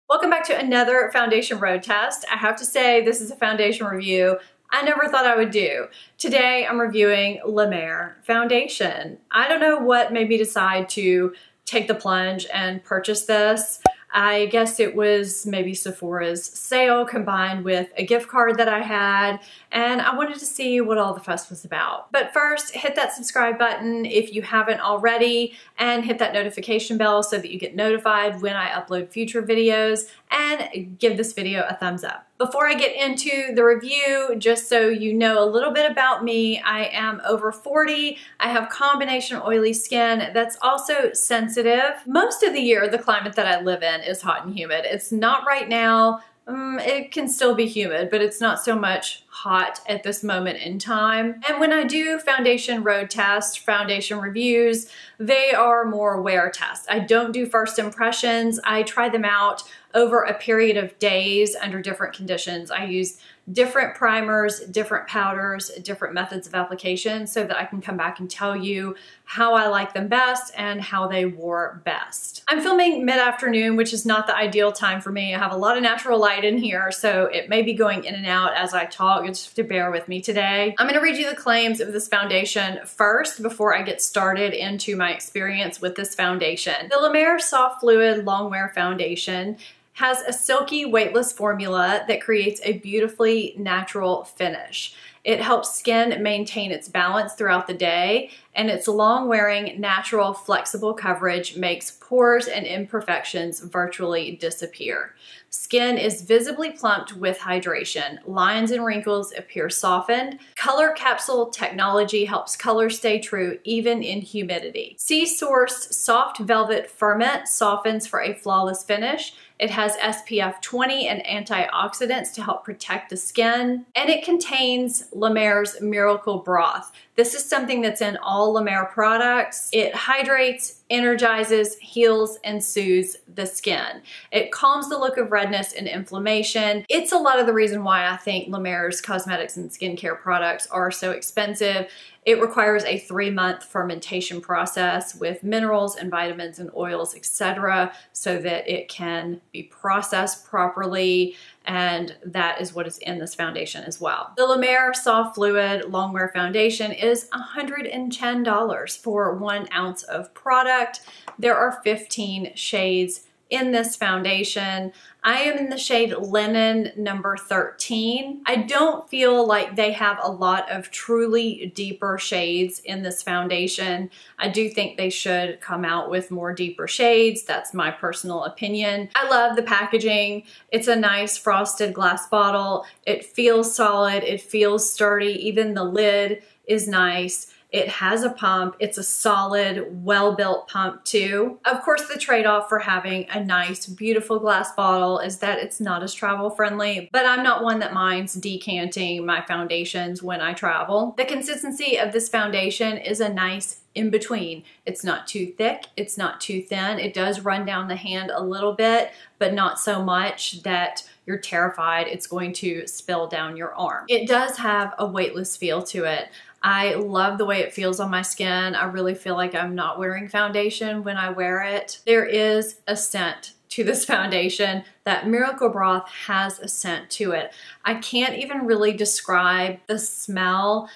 Welcome back to another foundation road test. I have to say this is a foundation review I never thought I would do. Today I'm reviewing Mer Foundation. I don't know what made me decide to take the plunge and purchase this. I guess it was maybe Sephora's sale combined with a gift card that I had, and I wanted to see what all the fuss was about. But first, hit that subscribe button if you haven't already, and hit that notification bell so that you get notified when I upload future videos, and give this video a thumbs up. Before I get into the review, just so you know a little bit about me, I am over 40. I have combination oily skin that's also sensitive. Most of the year, the climate that I live in is hot and humid. It's not right now. It can still be humid, but it's not so much hot at this moment in time. And when I do foundation road tests, foundation reviews, they are more wear tests. I don't do first impressions. I try them out over a period of days under different conditions. I use different primers, different powders, different methods of application so that I can come back and tell you how I like them best and how they wore best. I'm filming mid-afternoon, which is not the ideal time for me. I have a lot of natural light in here, so it may be going in and out as I talk. You just have to bear with me today. I'm gonna read you the claims of this foundation first before I get started into my experience with this foundation. The Mer Soft Fluid Longwear Foundation has a silky, weightless formula that creates a beautifully natural finish. It helps skin maintain its balance throughout the day, and its long-wearing, natural, flexible coverage makes pores and imperfections virtually disappear. Skin is visibly plumped with hydration. Lines and wrinkles appear softened. Color capsule technology helps color stay true even in humidity. Sea-sourced soft velvet ferment softens for a flawless finish. It has SPF 20 and antioxidants to help protect the skin. And it contains Mer's Miracle Broth. This is something that's in all Mer products. It hydrates, energizes, heals, and soothes the skin. It calms the look of redness and inflammation. It's a lot of the reason why I think Mer's cosmetics and skincare products are so expensive. It requires a 3-month fermentation process with minerals and vitamins and oils, etc., so that it can be processed properly, and that is what is in this foundation as well. The Mer Soft Fluid Longwear Foundation is $110 for 1 ounce of product. There are 15 shades in this foundation. I am in the shade Linen number 13. I don't feel like they have a lot of truly deeper shades in this foundation. I do think they should come out with more deeper shades. That's my personal opinion. I love the packaging. It's a nice frosted glass bottle. It feels solid. It feels sturdy. Even the lid is nice. It has a pump. It's a solid, well-built pump too. Of course, the trade-off for having a nice, beautiful glass bottle is that it's not as travel friendly, but I'm not one that minds decanting my foundations when I travel. The consistency of this foundation is a nice in between. It's not too thick, it's not too thin. It does run down the hand a little bit, but not so much that you're terrified it's going to spill down your arm. It does have a weightless feel to it. I love the way it feels on my skin. I really feel like I'm not wearing foundation when I wear it. There is a scent to this foundation. That Miracle Broth has a scent to it. I can't even really describe the smell.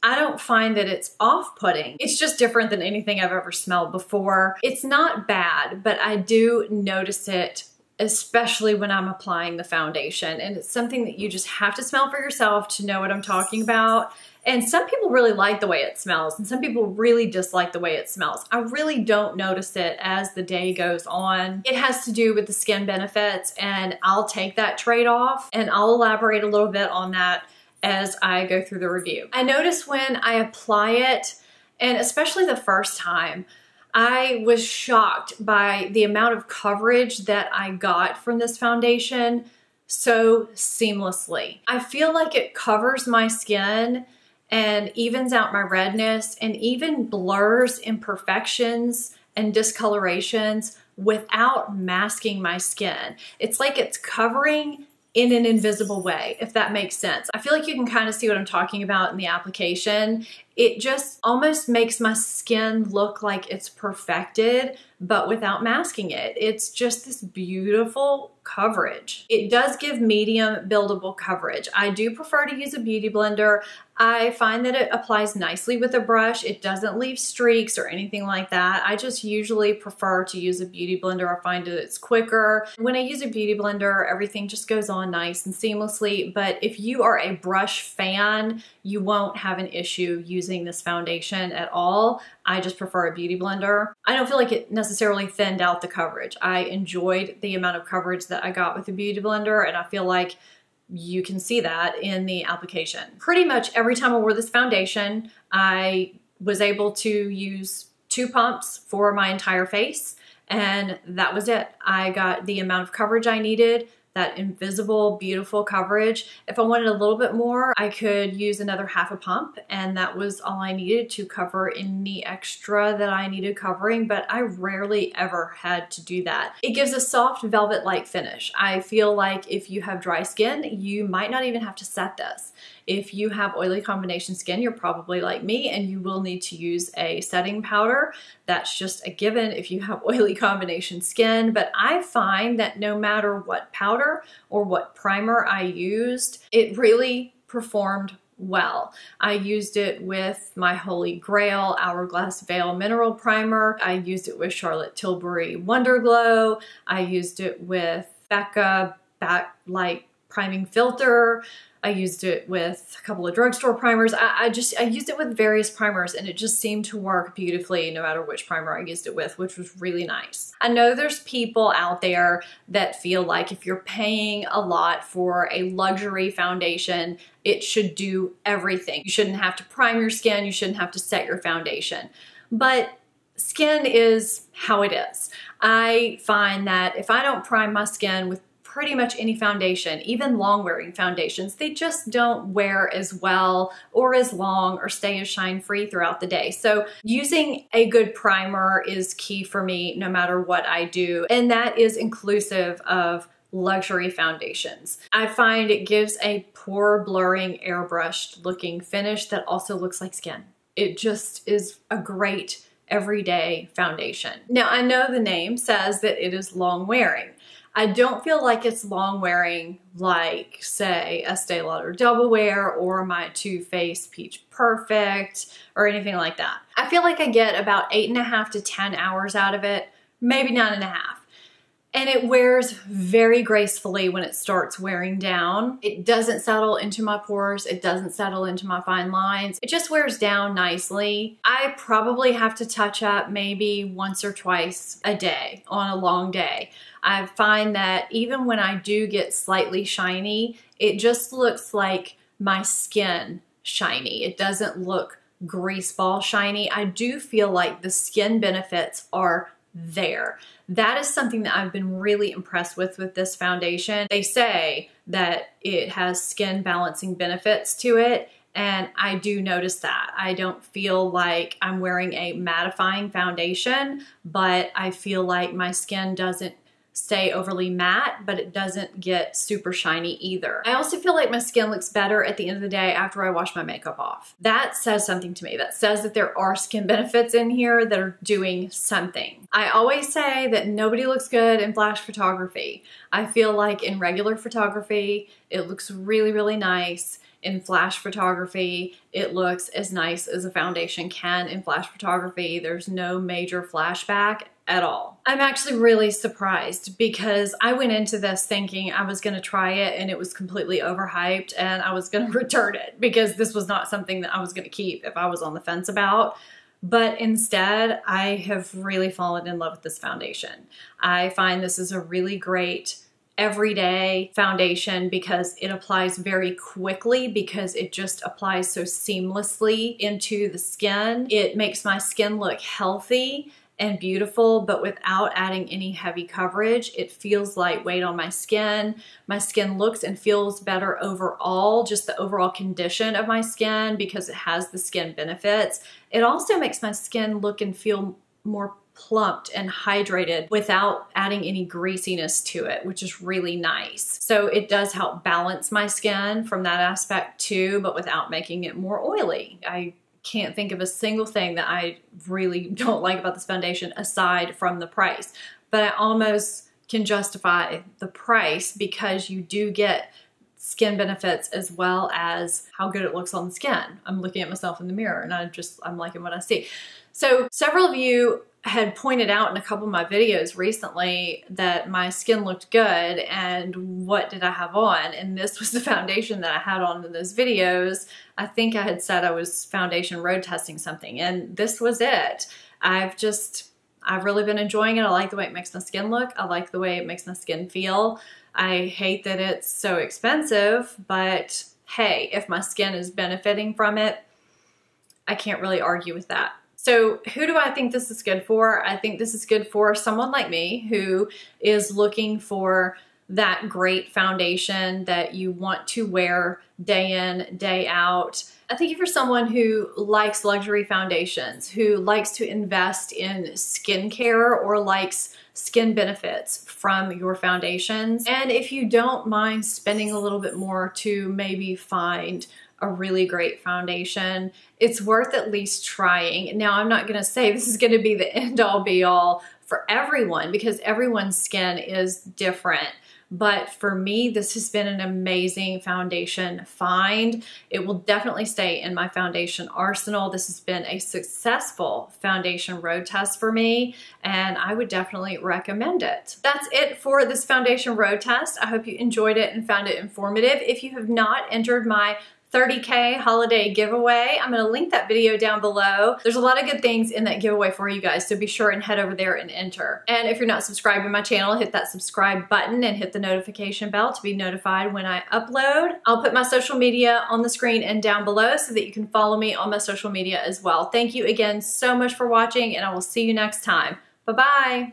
I don't find that it's off-putting. It's just different than anything I've ever smelled before. It's not bad, but I do notice it, especially when I'm applying the foundation. And it's something that you just have to smell for yourself to know what I'm talking about. And some people really like the way it smells, and some people really dislike the way it smells. I really don't notice it as the day goes on. It has to do with the skin benefits, and I'll take that trade-off, and I'll elaborate a little bit on that as I go through the review. I notice when I apply it, and especially the first time, I was shocked by the amount of coverage that I got from this foundation so seamlessly. I feel like it covers my skin and evens out my redness and even blurs imperfections and discolorations without masking my skin. It's like it's covering in an invisible way, if that makes sense. I feel like you can kind of see what I'm talking about in the application. it just almost makes my skin look like it's perfected, but without masking it. It's just this beautiful coverage. It does give medium buildable coverage. I do prefer to use a beauty blender. I find that it applies nicely with a brush. It doesn't leave streaks or anything like that. I just usually prefer to use a beauty blender. I find that it's quicker. When I use a beauty blender, everything just goes on nice and seamlessly. But if you are a brush fan, you won't have an issue using this foundation at all. I just prefer a beauty blender. I don't feel like it necessarily thinned out the coverage. I enjoyed the amount of coverage that I got with the beauty blender, and I feel like you can see that in the application. Pretty much every time I wore this foundation, I was able to use 2 pumps for my entire face, and that was it. I got the amount of coverage I needed, that invisible, beautiful coverage. If I wanted a little bit more, I could use another half a pump, and that was all I needed to cover any extra that I needed covering, but I rarely ever had to do that. It gives a soft velvet-like finish. I feel like if you have dry skin, you might not even have to set this. If you have oily combination skin, you're probably like me and you will need to use a setting powder. That's just a given if you have oily combination skin. But I find that no matter what powder or what primer I used, it really performed well. I used it with my Holy Grail Hourglass Veil Mineral Primer. I used it with Charlotte Tilbury Wonder Glow. I used it with Becca Backlight Priming Filter. I used it with a couple of drugstore primers. I used it with various primers, and it just seemed to work beautifully no matter which primer I used it with, which was really nice. I know there's people out there that feel like if you're paying a lot for a luxury foundation, it should do everything. You shouldn't have to prime your skin. You shouldn't have to set your foundation. But skin is how it is. I find that if I don't prime my skin with pretty much any foundation, even long wearing foundations, they just don't wear as well or as long or stay as shine free throughout the day. So using a good primer is key for me no matter what I do. And that is inclusive of luxury foundations. I find it gives a pore blurring airbrushed looking finish that also looks like skin. It just is a great everyday foundation. Now I know the name says that it is long wearing. I don't feel like it's long wearing like, say, Estee Lauder Double Wear or my Too Faced Peach Perfect or anything like that. I feel like I get about 8.5 to 10 hours out of it, maybe 9.5. And it wears very gracefully when it starts wearing down. It doesn't settle into my pores. It doesn't settle into my fine lines. It just wears down nicely. I probably have to touch up maybe once or twice a day on a long day. I find that even when I do get slightly shiny, it just looks like my skin shiny. It doesn't look grease ball shiny. I do feel like the skin benefits are there. That is something that I've been really impressed with this foundation. They say that it has skin balancing benefits to it, and I do notice that. I don't feel like I'm wearing a mattifying foundation, but I feel like my skin doesn't stay overly matte, but it doesn't get super shiny either. I also feel like my skin looks better at the end of the day after I wash my makeup off. That says something to me. That says that there are skin benefits in here that are doing something. I always say that nobody looks good in flash photography. I feel like in regular photography, it looks really, really nice. In flash photography, it looks as nice as a foundation can in flash photography. There's no major flashback at all. I'm actually really surprised because I went into this thinking I was going to try it and it was completely overhyped and I was going to return it because this was not something that I was going to keep if I was on the fence about. But instead, I have really fallen in love with this foundation. I find this is a really great everyday foundation because it applies very quickly because it just applies so seamlessly into the skin. It makes my skin look healthy and beautiful, but without adding any heavy coverage. It feels lightweight on my skin. My skin looks and feels better overall, just the overall condition of my skin because it has the skin benefits. It also makes my skin look and feel more plumped and hydrated without adding any greasiness to it, which is really nice. So it does help balance my skin from that aspect too, but without making it more oily. I can't think of a single thing that I really don't like about this foundation aside from the price. But I almost can justify the price because you do get skin benefits as well as how good it looks on the skin. I'm looking at myself in the mirror and I'm liking what I see. So several of you had pointed out in a couple of my videos recently that my skin looked good and what did I have on? And this was the foundation that I had on in those videos. I think I had said I was foundation road testing something, and this was it. I've really been enjoying it. I like the way it makes my skin look. I like the way it makes my skin feel. I hate that it's so expensive, but hey, if my skin is benefiting from it, I can't really argue with that. So who do I think this is good for? I think this is good for someone like me who is looking for that great foundation that you want to wear day in, day out. I think if you're someone who likes luxury foundations, who likes to invest in skincare or likes skin benefits from your foundations, and if you don't mind spending a little bit more to maybe find a really great foundation, it's worth at least trying. Now, I'm not gonna say this is gonna be the end all be all for everyone because everyone's skin is different. But for me, this has been an amazing foundation find. It will definitely stay in my foundation arsenal. This has been a successful foundation road test for me, and I would definitely recommend it. That's it for this foundation road test. I hope you enjoyed it and found it informative. If you have not entered my 30K holiday giveaway, I'm gonna link that video down below. There's a lot of good things in that giveaway for you guys, so be sure and head over there and enter. And if you're not subscribed to my channel, hit that subscribe button and hit the notification bell to be notified when I upload. I'll put my social media on the screen and down below so that you can follow me on my social media as well. Thank you again so much for watching, and I will see you next time. Bye-bye.